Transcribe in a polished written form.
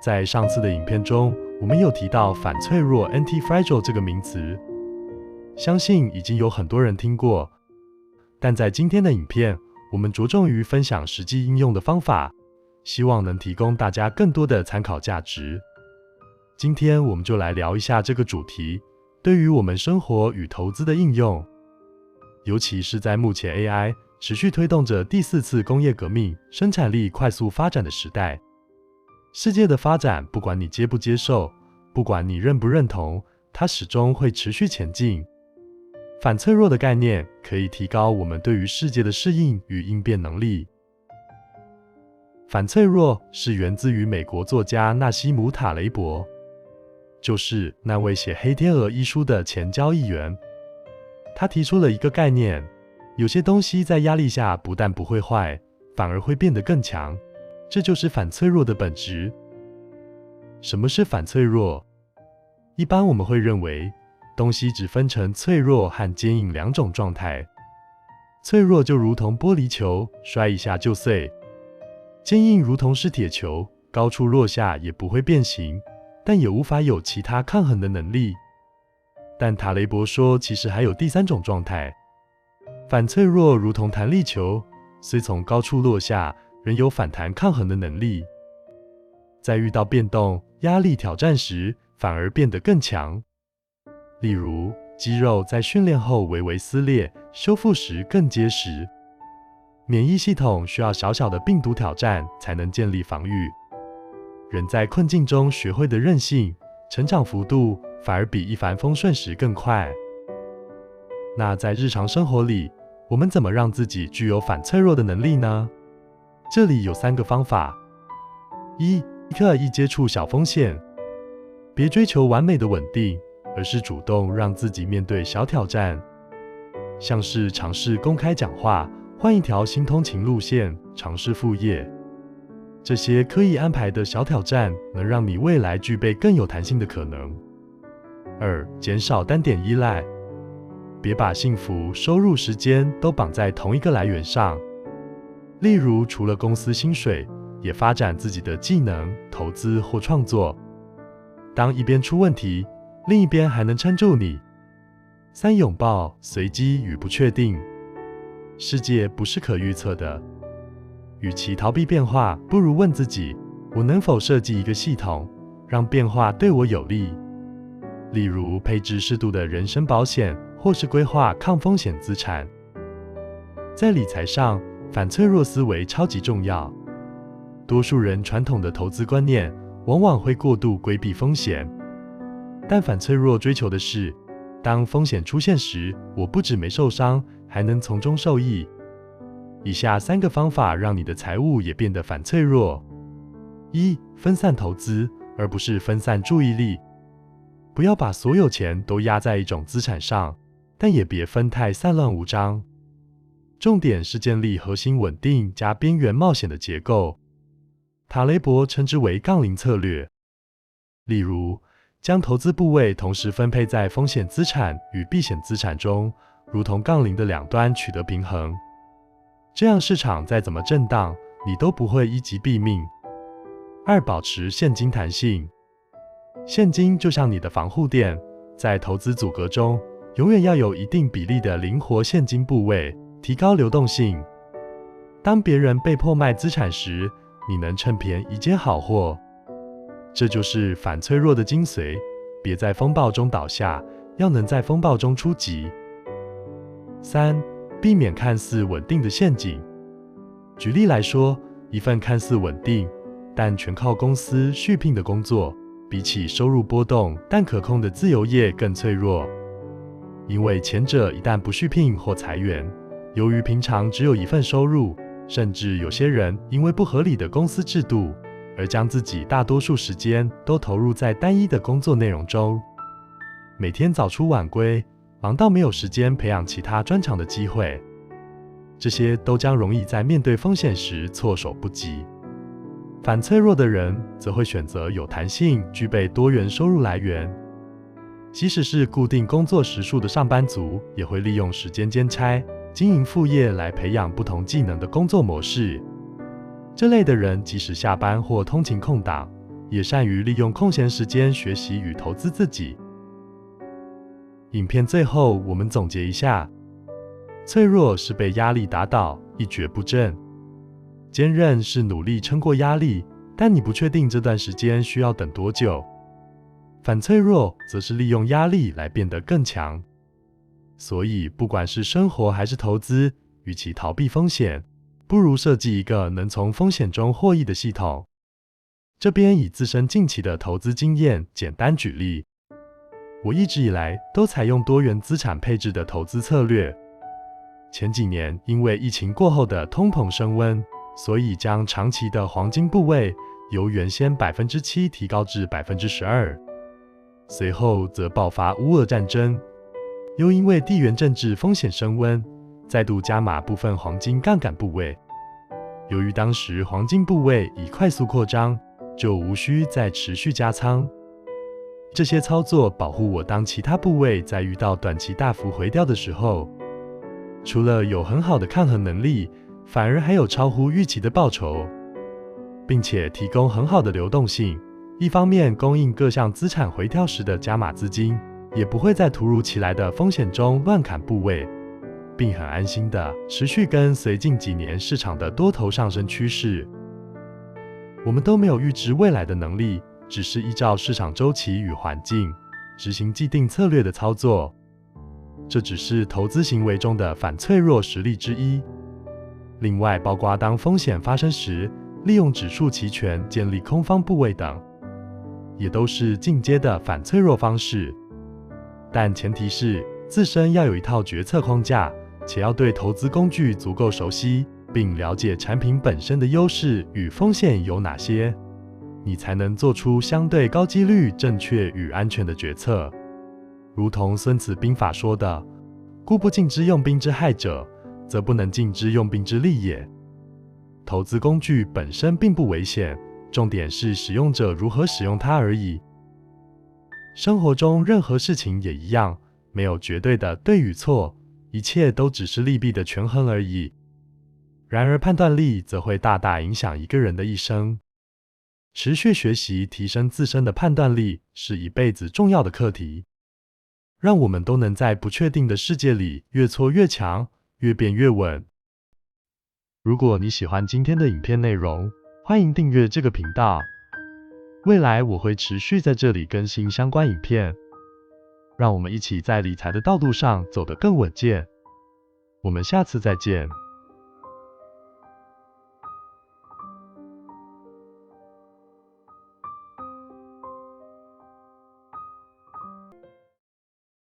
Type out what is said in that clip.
在上次的影片中，我们有提到反脆弱 （anti-fragile） 这个名词，相信已经有很多人听过。但在今天的影片，我们着重于分享实际应用的方法，希望能提供大家更多的参考价值。今天我们就来聊一下这个主题，对于我们生活与投资的应用，尤其是在目前 AI 持续推动着第4次工业革命、生产力快速发展的时代。世界的发展，不管你接不接受，不管你认不认同，它始终会持续前进。反脆弱的概念可以提高我们对于世界的适应与应变能力。反脆弱是源自于美国作家纳西姆·塔雷伯，就是那位写《黑天鹅》一书的前交易员。他提出了一个概念，有些东西在压力下不但不会坏，反而会变得更强，这就是反脆弱的本质。什么是反脆弱？一般我们会认为，东西只分成脆弱和坚硬2种状态。脆弱就如同玻璃球，摔一下就碎；坚硬如同是铁球，高处落下也不会变形，但也无法有其他抗衡的能力。但塔雷伯说，其实还有第3种状态。反脆弱如同弹力球，虽从高处落下，仍有反弹抗衡的能力。在遇到变动、压力挑战时，反而变得更强。例如，肌肉在训练后微微撕裂，修复时更结实。免疫系统需要小小的病毒挑战才能建立防御。人在困境中学会的韧性，成长幅度反而比一帆风顺时更快。那在日常生活里，我们怎么让自己具有反脆弱的能力呢？这里有3个方法。1. 刻意接触小风险，别追求完美的稳定，而是主动让自己面对小挑战，像是尝试公开讲话，换一条新通勤路线，尝试副业。这些刻意安排的小挑战，能让你未来具备更有弹性的可能。2. 减少单点依赖，别把幸福、收入、时间都绑在同一个来源上。例如，除了公司薪水，也发展自己的技能、投资或创作。当一边出问题，另一边还能撑住你。3. 拥抱随机与不确定，世界不是可预测的。与其逃避变化，不如问自己，我能否设计一个系统，让变化对我有利？例如，配置适度的人身保险，或是规划抗风险资产。在理财上，反脆弱思维超级重要。多数人传统的投资观念，往往会过度规避风险，但反脆弱追求的是，当风险出现时，我不只没受伤，还能从中受益。以下3个方法让你的财务也变得反脆弱。1. 分散投资，而不是分散注意力。不要把所有钱都压在一种资产上，但也别分太散乱无章。重点是建立核心稳定加边缘冒险的结构。塔雷伯称之为杠铃策略。例如，将投资部位同时分配在风险资产与避险资产中，如同杠铃的2端取得平衡。这样市场再怎么震荡，你都不会一击毙命。2. 保持现金弹性。现金就像你的防护垫，在投资组合中，永远要有一定比例的灵活现金部位，提高流动性。当别人被迫卖资产时，你能趁便宜接好货。这就是反脆弱的精髓，别在风暴中倒下，要能在风暴中出击。3. 避免看似稳定的陷阱。举例来说，一份看似稳定，但全靠公司续聘的工作，比起收入波动但可控的自由业更脆弱。因为前者一旦不续聘或裁员，由于平常只有一份收入，甚至有些人因为不合理的公司制度，而将自己大多数时间都投入在单一的工作内容中，每天早出晚归，忙到没有时间培养其他专长的机会。这些都将容易在面对风险时措手不及。反脆弱的人则会选择有弹性、具备多元收入来源。即使是固定工作时数的上班族，也会利用时间兼差、经营副业来培养不同技能的工作模式。这类的人即使下班或通勤空档，也善于利用空闲时间学习与投资自己。影片最后，我们总结一下：脆弱是被压力打倒，一蹶不振；坚韧是努力撑过压力，但你不确定这段时间需要等多久；反脆弱则是利用压力来变得更强。所以，不管是生活还是投资，与其逃避风险，不如设计一个能从风险中获益的系统。这边以自身近期的投资经验简单举例。我一直以来都采用多元资产配置的投资策略。前几年因为疫情过后的通膨升温，所以将长期的黄金部位由原先 7% 提高至 12%。随后则爆发乌俄战争，又因为地缘政治风险升温，再度加码部分黄金杠杆部位。由于当时黄金部位已快速扩张，就无需再持续加仓。这些操作保护我当其他部位在遇到短期大幅回调的时候，除了有很好的抗衡能力，反而还有超乎预期的报酬，并且提供很好的流动性。一方面供应各项资产回调时的加码资金，也不会在突如其来的风险中乱砍部位，并很安心地持续跟随近几年市场的多头上升趋势。我们都没有预知未来的能力，只是依照市场周期与环境执行既定策略的操作。这只是投资行为中的反脆弱实例之一。另外，包括当风险发生时，利用指数期权建立空方部位等，也都是进阶的反脆弱方式。但前提是自身要有一套决策框架，且要对投资工具足够熟悉，并了解产品本身的优势与风险有哪些，你才能做出相对高几率、正确与安全的决策。如同孙子兵法说的：“故不尽之用兵之害者，则不能尽之用兵之利也。”投资工具本身并不危险，重点是使用者如何使用它而已。生活中任何事情也一样，没有绝对的对与错，一切都只是利弊的权衡而已。然而判断力则会大大影响一个人的一生。持续学习提升自身的判断力是一辈子重要的课题，让我们都能在不确定的世界里越挫越强，越变越稳。如果你喜欢今天的影片内容，欢迎订阅这个频道。未来我会持续在这里更新相关影片，让我们一起在理财的道路上走得更稳健。我们下次再见。